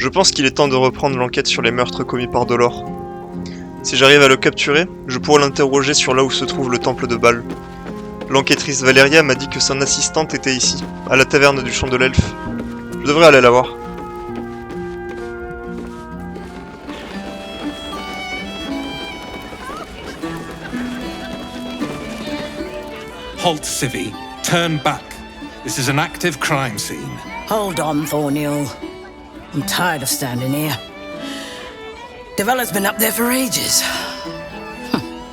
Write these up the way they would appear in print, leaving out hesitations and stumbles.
Je pense qu'il est temps de reprendre l'enquête sur les meurtres commis par Dolor. Si j'arrive à le capturer, je pourrai l'interroger sur là où se trouve le temple de Bâle. L'enquêtrice Valeria m'a dit que son assistante était ici, à la taverne du Champ de l'Elfe. Je devrais aller la voir. Halt, Civvy. Turn back. This is an active crime scene. Hold on, Thornhill. I'm tired of standing here. Devella's been up there for ages.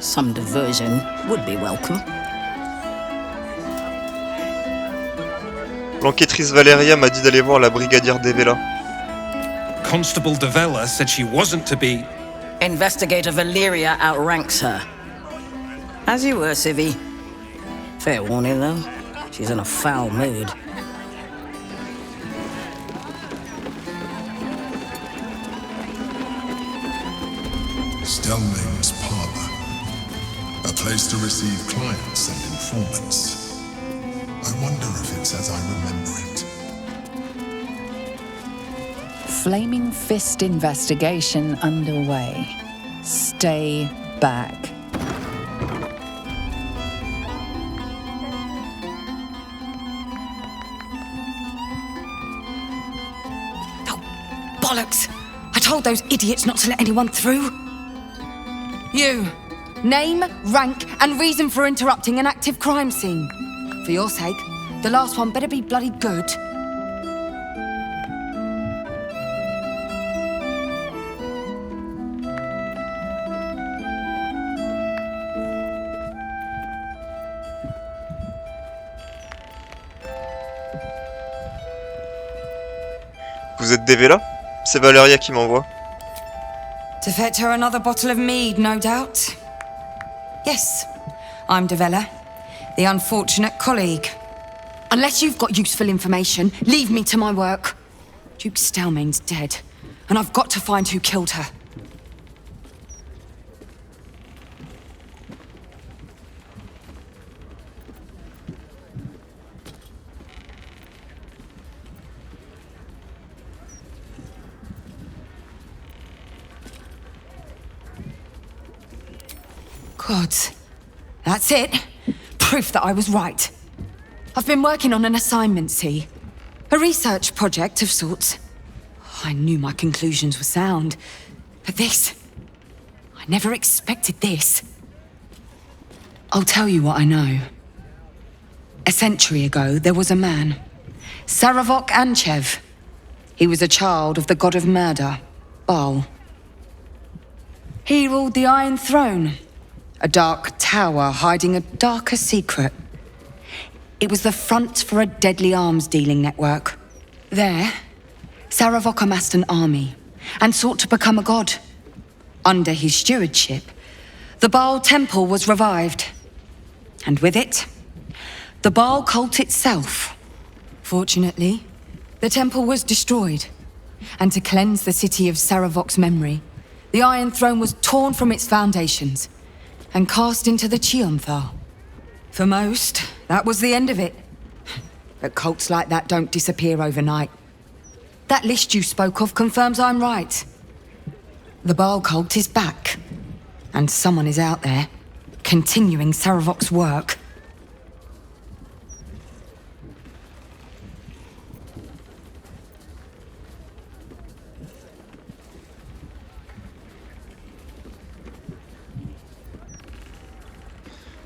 Some diversion would be welcome. L'enquêtrice Valeria m'a dit d'aller voir la brigadière Devella. Constable Devella said she wasn't to be... Investigator Valeria outranks her. As you were, Civvy. Fair warning, though. She's in a foul mood. Stelmane's parlor. A place to receive clients and informants. I wonder if it's as I remember it. Flaming Fist investigation underway. Stay back. Bollocks! I told those idiots not to let anyone through. You. Name, rank, and reason for interrupting an active crime scene. For your sake, the last one better be bloody good. Vous êtes Devella? C'est Valeria qui m'envoie. To fetch her another bottle of mead, no doubt. Yes, I'm Devella, the unfortunate colleague. Unless you've got useful information, leave me to my work. Duke Stelmane's dead, and I've got to find who killed her. Gods. That's it. Proof that I was right. I've been working on an assignment, see? A research project of sorts. I knew my conclusions were sound. But this... I never expected this. I'll tell you what I know. A century ago, there was a man. Saravok Anchev. He was a child of the god of murder, Baal. He ruled the Iron Throne. A dark tower hiding a darker secret. It was the front for a deadly arms-dealing network. There, Saravok amassed an army and sought to become a god. Under his stewardship, the Baal temple was revived. And with it, the Baal cult itself. Fortunately, the temple was destroyed. And to cleanse the city of Saravok's memory, the Iron Throne was torn from its foundations and cast into the Chionthal. For most, that was the end of it. But cults like that don't disappear overnight. That list you spoke of confirms I'm right. The Baal cult is back. And someone is out there, continuing Saravok's work.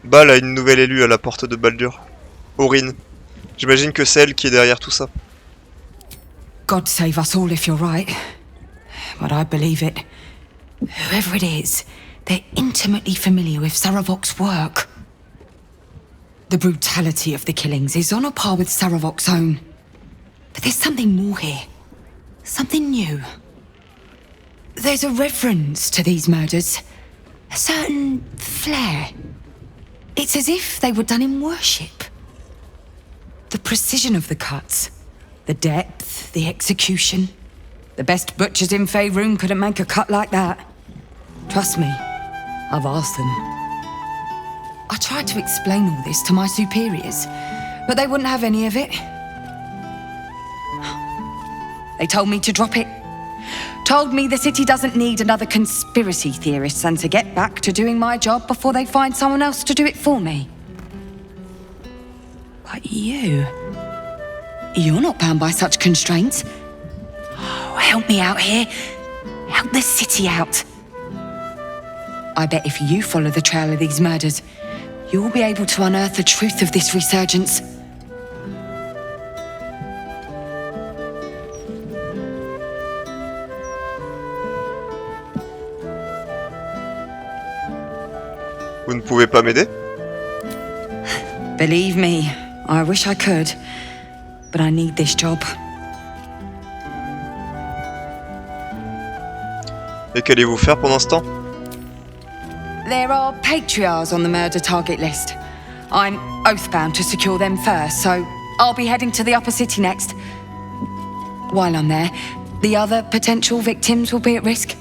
Bâle a une nouvelle élue à la porte de Baldur. Aurine. J'imagine que c'est elle qui est derrière tout ça. God save us all if you're right. But I believe it. Whoever it is, they're intimately familiar with Saravok's work. The brutality of the killings is on a par with Saravok's own. But there's something more here. Something new. There's a reverence to these murders. A certain flair. It's as if they were done in worship. The precision of the cuts, the depth, the execution. The best butchers in Faerun couldn't make a cut like that. Trust me, I've asked them. I tried to explain all this to my superiors, but they wouldn't have any of it. They told me to drop it, Told me the city doesn't need another conspiracy theorist and to get back to doing my job before they find someone else to do it for me. But you're not bound by such constraints. Oh, help me out here. Help the city out. I bet if you follow the trail of these murders, you'll be able to unearth the truth of this resurgence. Vous ne pouvez pas m'aider? Believe me, I wish I could, but I need this job. Et qu'allez-vous faire pendant ce temps? There are patriarchs on the murder target list. I'm oath-bound to secure them first, so I'll be heading to the upper city next. While I'm there, the other potential victims will be at risk.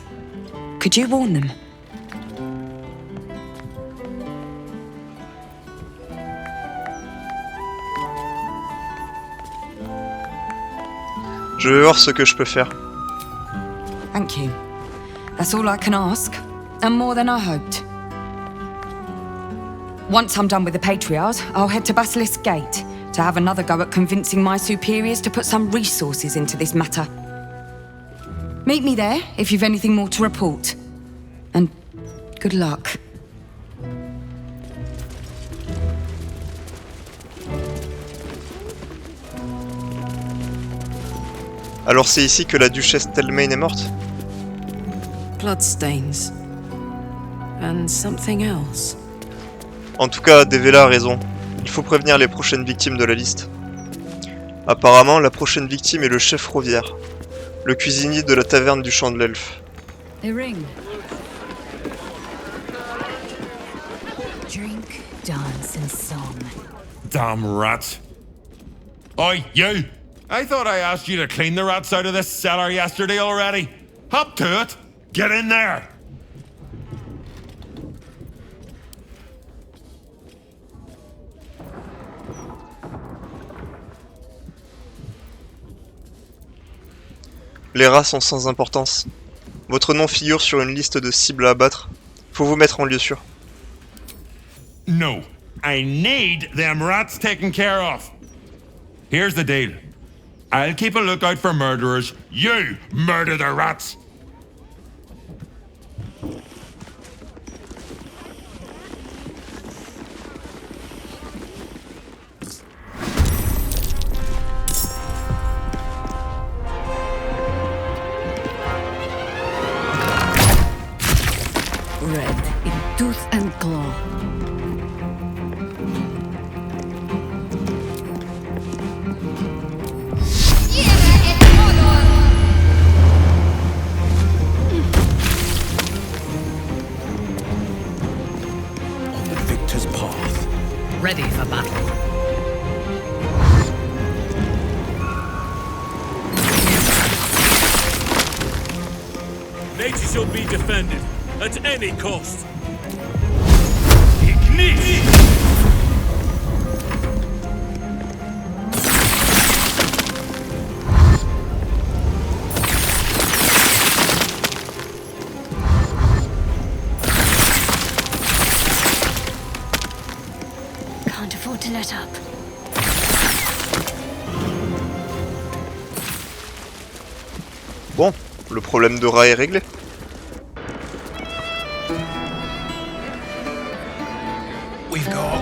Could you warn them? Je vais voir ce que je peux faire. Thank you. That's all I can ask, and more than I hoped. Once I'm done with the patriarchs, I'll head to Basilisk Gate to have another go at convincing my superiors to put some resources into this matter. Meet me there if you've anything more to report. And good luck. Alors c'est ici que la duchesse Telmaine est morte? Bloodstains. And something else. En tout cas, Devela a raison. Il faut prévenir les prochaines victimes de la liste. Apparemment, la prochaine victime est le chef Rovière, le cuisinier de la taverne du Champ de l'Elfe. They ring. Drink, dance and song. Damn rats. Oi, you! I thought I asked you to clean the rats out of this cellar yesterday already. Hop to it! Get in there! Les rats sont sans importance. Votre nom figure sur une liste de cibles à abattre. Faut vous mettre en lieu sûr. No. I need them rats taken care of. Here's the deal. I'll keep a lookout for murderers. You murder the rats! Red in tooth and claw. On the victor's path. Ready for battle. Nature shall be defended at any cost. Ignite! Can't afford to let up. Bon, le problème de rat est réglé. We've got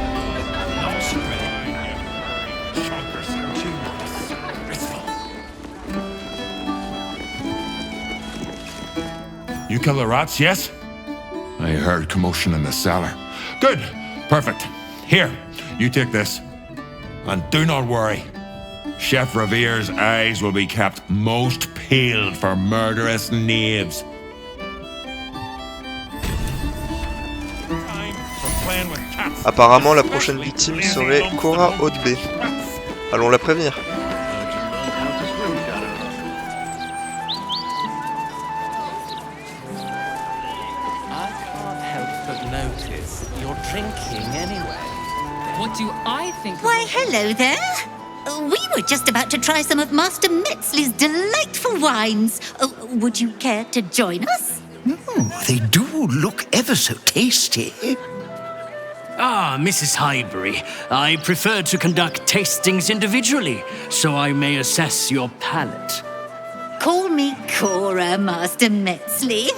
You kill the rats, yes? I heard commotion in the cellar. Good. Perfect. Here, you take this. And do not worry. Chef Revere's eyes will be kept most peeled for murderous knaves. Apparemment, la prochaine victime serait Cora Hautebay. Allons la prévenir. I can't help but notice you're drinking anyway. What do I think? Why, hello there. We were just about to try some of Master Metzley's delightful wines. Would you care to join us? They do look ever so tasty. Ah, Mrs. Highbury, I prefer to conduct tastings individually, so I may assess your palate. Call me Cora, Master Metzley.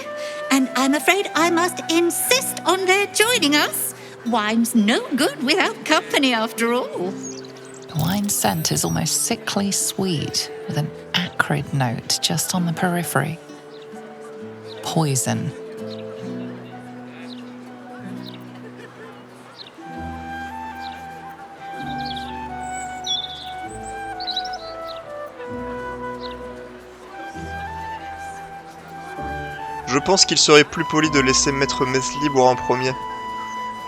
And I'm afraid I must insist on their joining us. Wine's no good without company, after all. The wine scent is almost sickly sweet, with an acrid note just on the periphery. Poison. Je pense qu'il serait plus poli de laisser Maître Metzley boire en premier.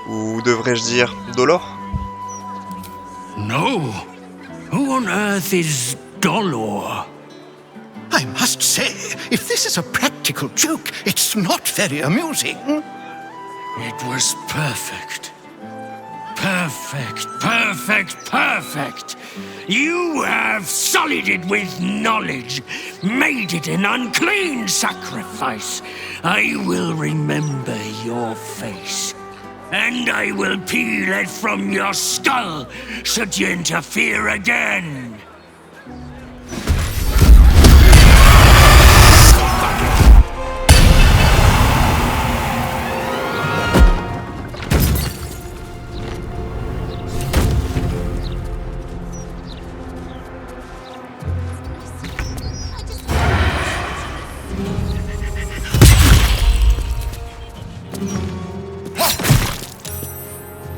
Ou devrais-je dire Dolor? No. Who on earth is Dolor? I must say, if this is a practical joke, it's not very amusing. It was perfect. Perfect, perfect, perfect. You have sullied it with knowledge, made it an unclean sacrifice. I will remember your face, and I will peel it from your skull should you interfere again.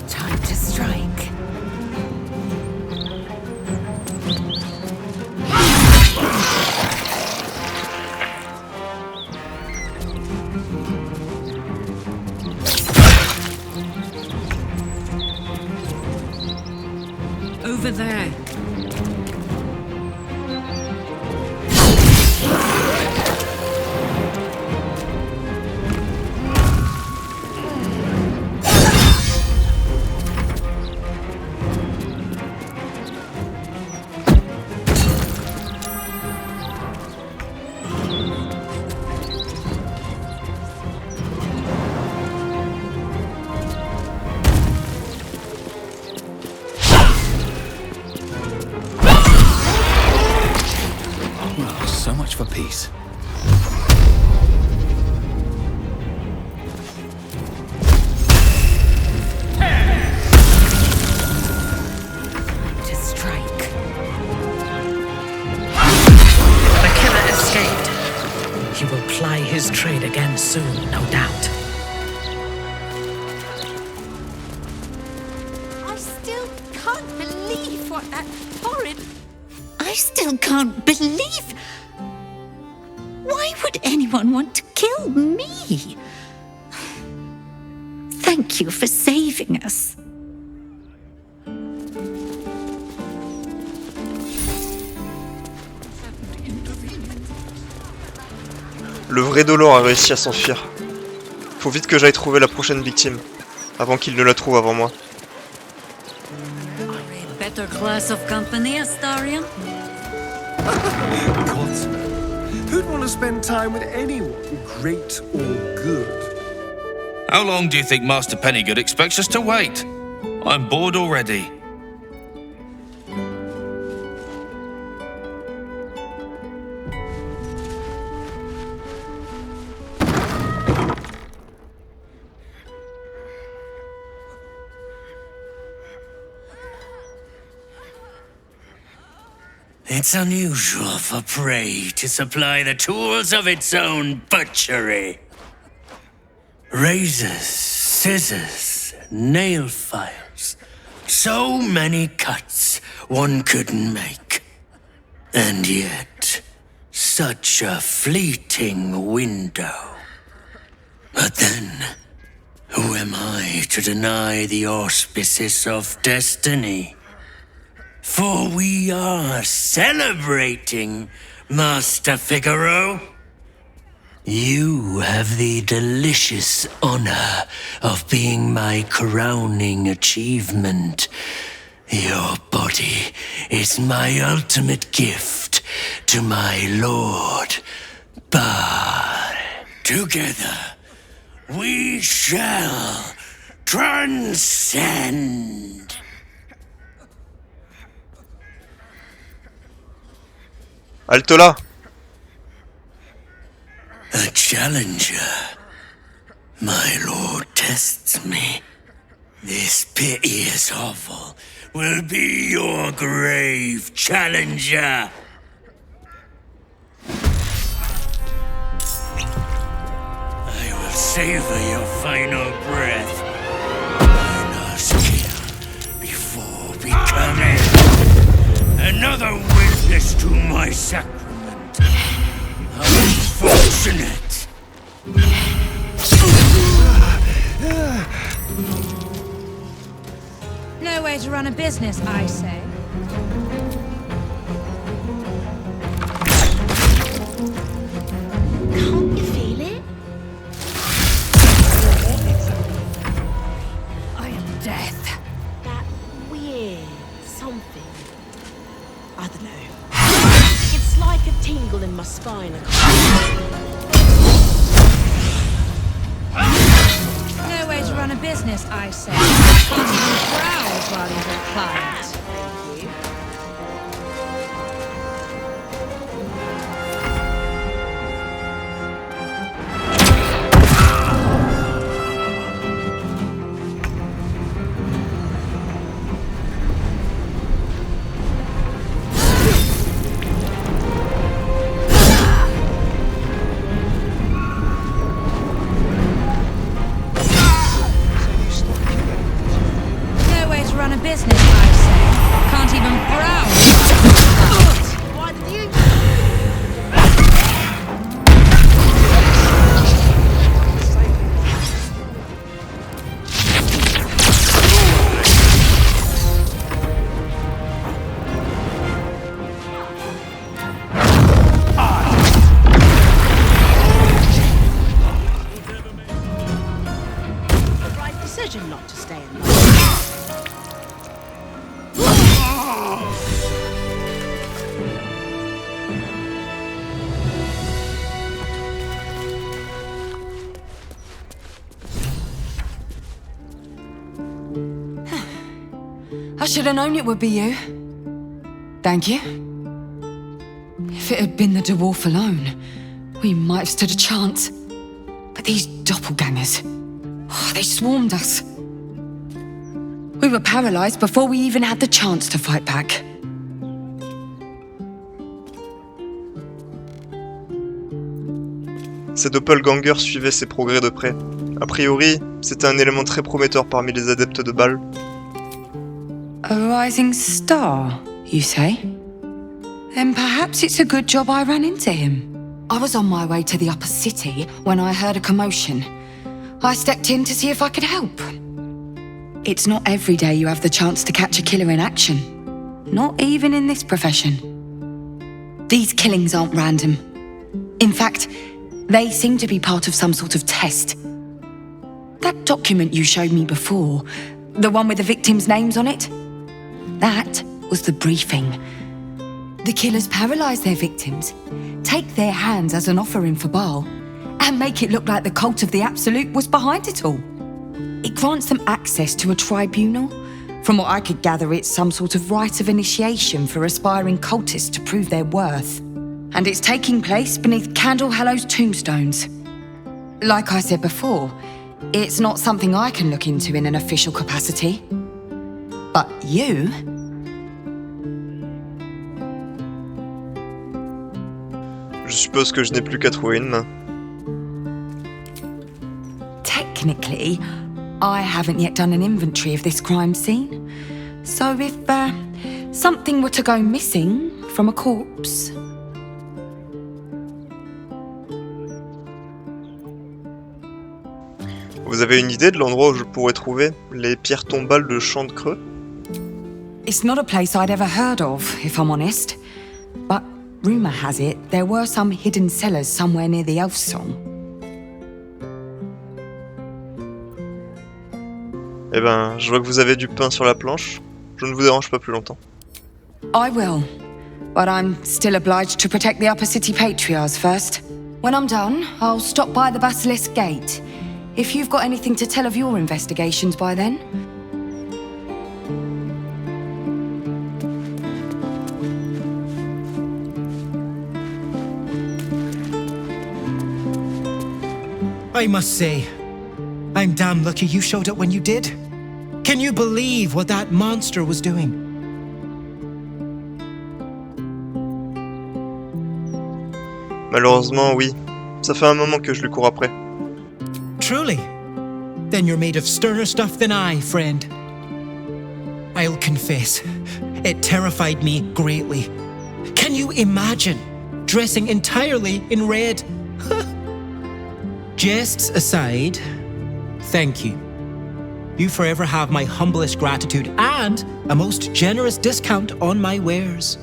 Time to strike. Over there. So much for peace. To strike. The killer escaped. He will ply his trade again soon, no doubt. I still can't believe what that horrid... I still can't believe... Why would anyone want to kill me? Thank you for saving us. Le vrai Dolor a réussi à s'enfuir. Faut vite que j'aille trouver la prochaine victime, avant qu'il ne la trouve avant moi. Better class of company, Astarion? Who'd want to spend time with anyone, great or good? How long do you think Master Pennygood expects us to wait? I'm bored already. It's unusual for prey to supply the tools of its own butchery. Razors, scissors, nail files. So many cuts one couldn't make. And yet, such a fleeting window. But then, who am I to deny the auspices of destiny? For we are celebrating, Master Figaro. You have the delicious honor of being my crowning achievement. Your body is my ultimate gift to my lord, Bal. Together, we shall transcend. Halte là! A challenger. My lord tests me. This piteous hovel will be your grave, challenger. I will savor your final breath. One last kill before becoming another witness to my sacrament. Unfortunate. No way to run a business, I say. Can't you feel it? I am death. That weird something. I don't know. It's like a tingle in my spine. No way to run a business, I say. Can't even browse while you've got clients. Thank you. No way to run a business, I say. Can't even browse. Why did you? The right decision not to stay in London. I should have known it would be you. Thank you. If it had been the dwarf alone, we might have stood a chance. But these doppelgangers, they swarmed us. We were paralyzed before we even had the chance to fight back. Ces doppelgangers suivaient ses progrès de près. A priori, c'était un élément très prometteur parmi les adeptes de Bal. A rising star, you say? Then perhaps it's a good job I ran into him. I was on my way to the upper city when I heard a commotion. I stepped in to see if I could help. It's not every day you have the chance to catch a killer in action. Not even in this profession. These killings aren't random. In fact, they seem to be part of some sort of test. That document you showed me before, the one with the victims' names on it, that was the briefing. The killers paralyze their victims, take their hands as an offering for Baal, and make it look like the cult of the Absolute was behind it all. It grants them access to a tribunal. From what I could gather, it's some sort of rite of initiation for aspiring cultists to prove their worth. And it's taking place beneath Candlehallow's tombstones. Like I said before, it's not something I can look into in an official capacity. But you? Je suppose que je n'ai plus qu'à trouver une main. Technically, I haven't yet done an inventory of this crime scene. So if something were to go missing from a corpse... Vous avez une idée de l'endroit où je pourrais trouver les pierres tombales de Champ de Creux? It's not a place I'd ever heard of, if I'm honest. But rumour has it there were some hidden cellars somewhere near the Elf Song. Eh ben, je vois que vous avez du pain sur la planche. Je ne vous dérange pas plus longtemps. I will. But I'm still obliged to protect the upper city patriarchs first. When I'm done, I'll stop by the Basilisk Gate. If you've got anything to tell of your investigations by then. I must say, I'm damn lucky you showed up when you did. Can you believe what that monster was doing? Malheureusement, oui. Ça fait un moment que je lui cours après. Truly? Then you're made of sterner stuff than I, friend. I'll confess, it terrified me greatly. Can you imagine dressing entirely in red? Jests aside, thank you. You forever have my humblest gratitude and a most generous discount on my wares.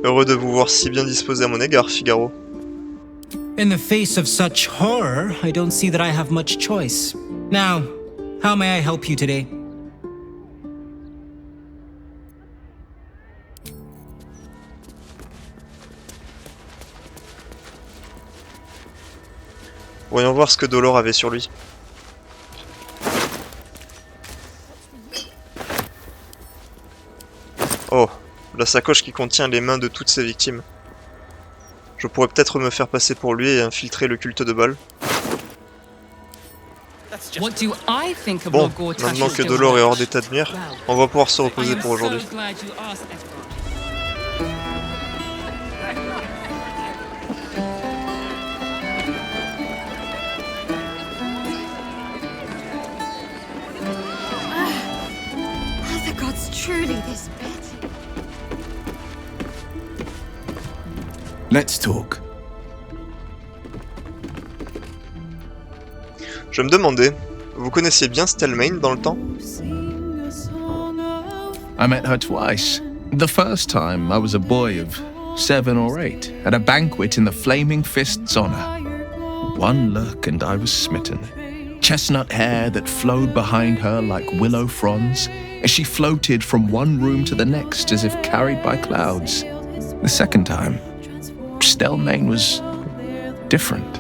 Heureux de vous voir si bien disposé à mon égard, Figaro. In the face of such horror, I don't see that I have much choice. Now, how may I help you today? Voyons voir ce que Dolor avait sur lui. Oh, la sacoche qui contient les mains de toutes ses victimes. Je pourrais peut-être me faire passer pour lui et infiltrer le culte de Baal. Bon, maintenant que Dolor est hors d'état de nuire, on va pouvoir se reposer pour aujourd'hui. Are the gods truly this bad? Let's talk. Je me demandais, vous connaissiez bien Stelmane dans le temps? I met her twice. The first time I was a boy of 7 or 8 at a banquet in the Flaming Fist's honor. One look and I was smitten. Chestnut hair that flowed behind her like willow fronds as she floated from one room to the next as if carried by clouds. The second time, Stelmane was different.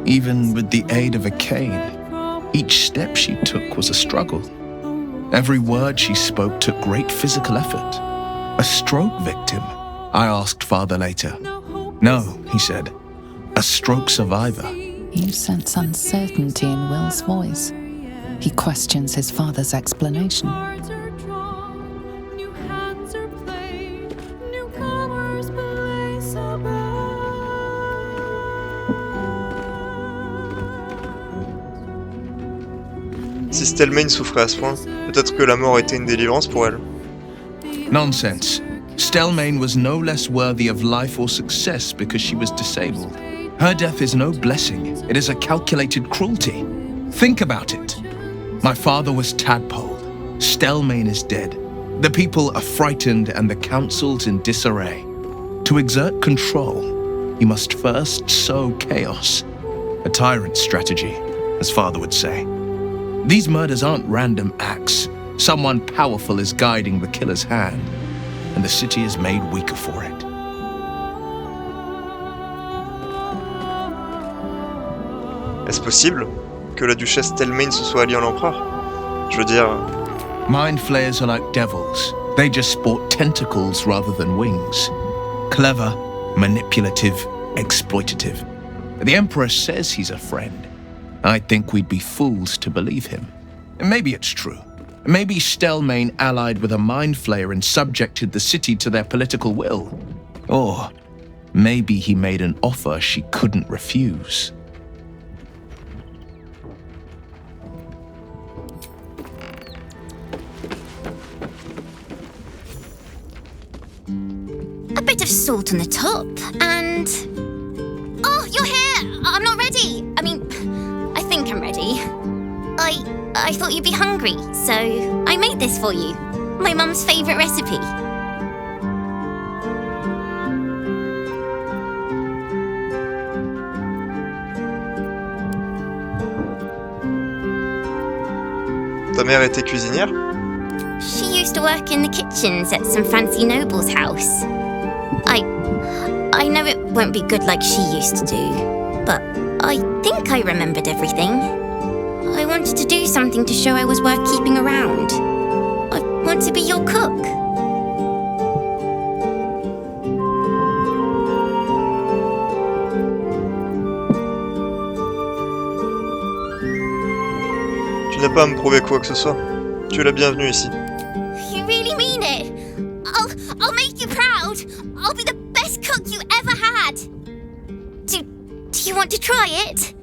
Even with the aid of a cane, each step she took was a struggle. Every word she spoke took great physical effort. A stroke victim? I asked father later. No, he said. A stroke survivor. You sense uncertainty in Will's voice. He questions his father's explanation. Si Stelmane souffrait à ce point, peut-être que la mort était une délivrance pour elle. Nonsense. Stelmane was no less worthy of life or success because she was disabled. Her death is no blessing, it is a calculated cruelty. Think about it. My father was tadpoled. Stelmane is dead. The people are frightened and the council's in disarray. To exert control, you must first sow chaos. A tyrant's strategy, as father would say. These murders aren't random acts. Someone powerful is guiding the killer's hand, and the city is made weaker for it. Est-ce possible que la duchesse Stelmane se soit alliée à l'empereur? Je veux dire... Mind flayers are like devils. They just sport tentacles rather than wings. Clever, manipulative, exploitative. The Emperor says he's a friend. I think we'd be fools to believe him. Maybe it's true. Maybe Stelmane allied with a mind flayer and subjected the city to their political will. Or maybe he made an offer she couldn't refuse. A bit of salt on the top, and... Oh, you're here! I'm not ready! I think I'm ready. I thought you'd be hungry, so I made this for you. My mum's favourite recipe. ta mère était cuisinière? She used to work in the kitchens at some fancy noble's house. I know it won't be good like she used to do, but I think I remembered everything. I wanted to do something to show I was worth keeping around. I want to be your cook. Tu n'as pas à me prouver quoi que ce soit. Tu es la bienvenue ici. You really mean it? I'll make you proud. I'll be the best cook you ever had. Do you want to try it?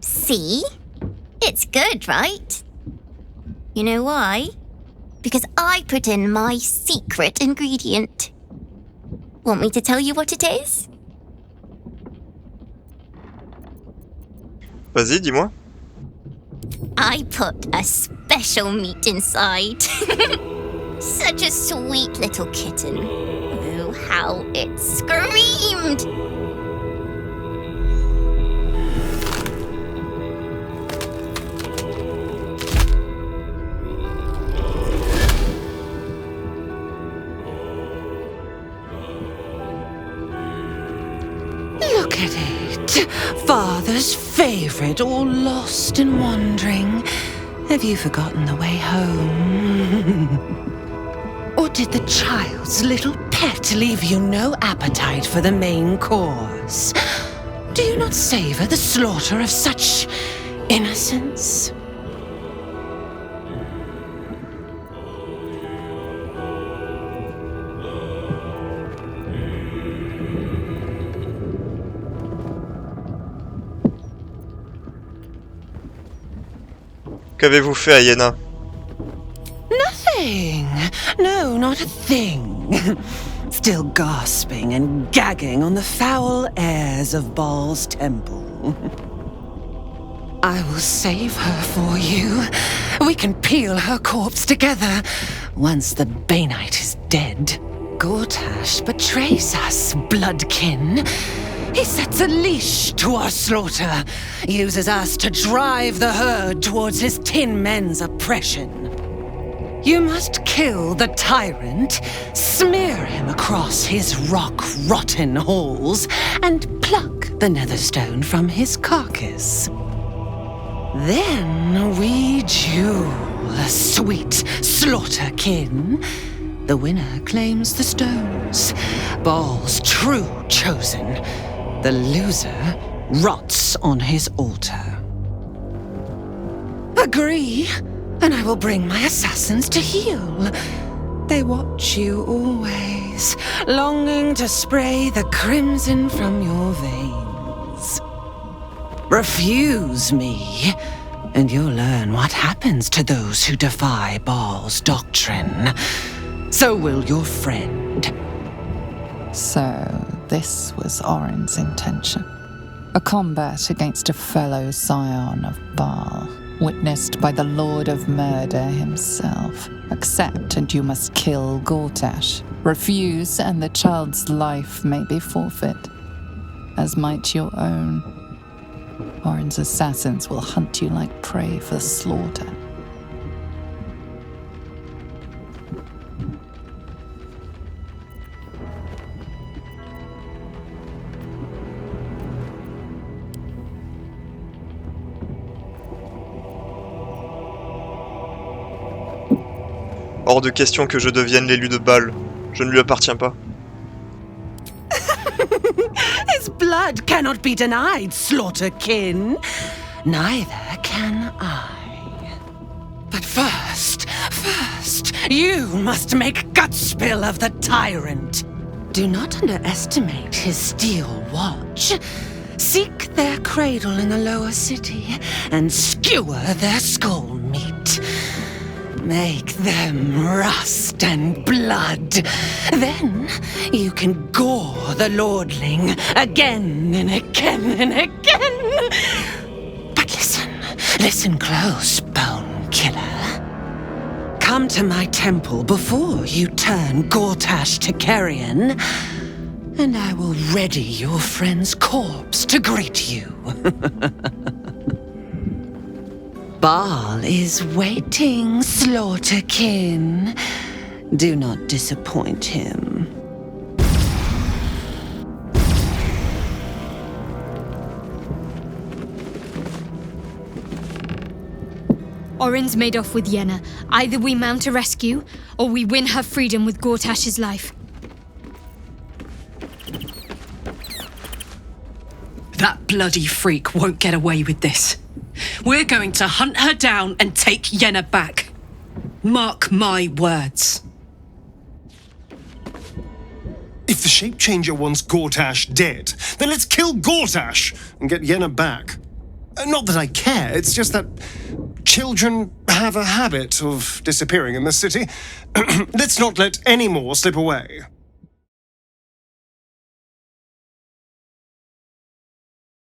See? It's good, right? You know why? Because I put in my secret ingredient. Want me to tell you what it is? Vas-y, dis-moi. I put a special meat inside. Such a sweet little kitten. Oh, how it screamed! Look at it. Father's favorite, all lost and wandering. Have you forgotten the way home? Or did the child's little pet leave you no appetite for the main course? Do you not savor the slaughter of such innocence? Qu'avez-vous fait à Iéna? Nothing. No, not a thing. Still gasping and gagging on the foul airs of Baal's temple. I will save her for you. We can peel her corpse together once the Banite is dead. Gortash betrays us, bloodkin. He sets a leash to our slaughter, uses us to drive the herd towards his tin men's oppression. You must kill the tyrant, smear him across his rock-rotten halls, and pluck the netherstone from his carcass. Then we duel, sweet slaughterkin. The winner claims the stones, Baal's true chosen. The loser rots on his altar. Agree, and I will bring my assassins to heal. They watch you always, longing to spray the crimson from your veins. Refuse me, and you'll learn what happens to those who defy Baal's doctrine. So will your friend. So, this was Orin's intention. A combat against a fellow scion of Baal, witnessed by the Lord of Murder himself. Accept and you must kill Gortash. Refuse and the child's life may be forfeit, as might your own. Orin's assassins will hunt you like prey for slaughter. Hors de question que je devienne l'élu de Baal. Je ne lui appartiens pas. His blood cannot be denied, slaughterkin. Neither can I. But first, you must make gutspill of the tyrant. Do not underestimate his steel watch. Seek their cradle in the lower city and skewer their skull meat. Make them rust and blood. Then you can gore the lordling again and again and again. But listen close, bone killer. come to my temple before you turn Gortash to carrion, and I will ready your friend's corpse to greet you. Baal is waiting, Slaughterkin. Do not disappoint him. Orin's made off with Yenna. Either we mount a rescue, or we win her freedom with Gortash's life. That bloody freak won't get away with this. We're going to hunt her down and take Yenna back. Mark my words. If the shape changer wants Gortash dead, then let's kill Gortash and get Yenna back. Not that I care, it's just that children have a habit of disappearing in this city. Let's not let any more slip away.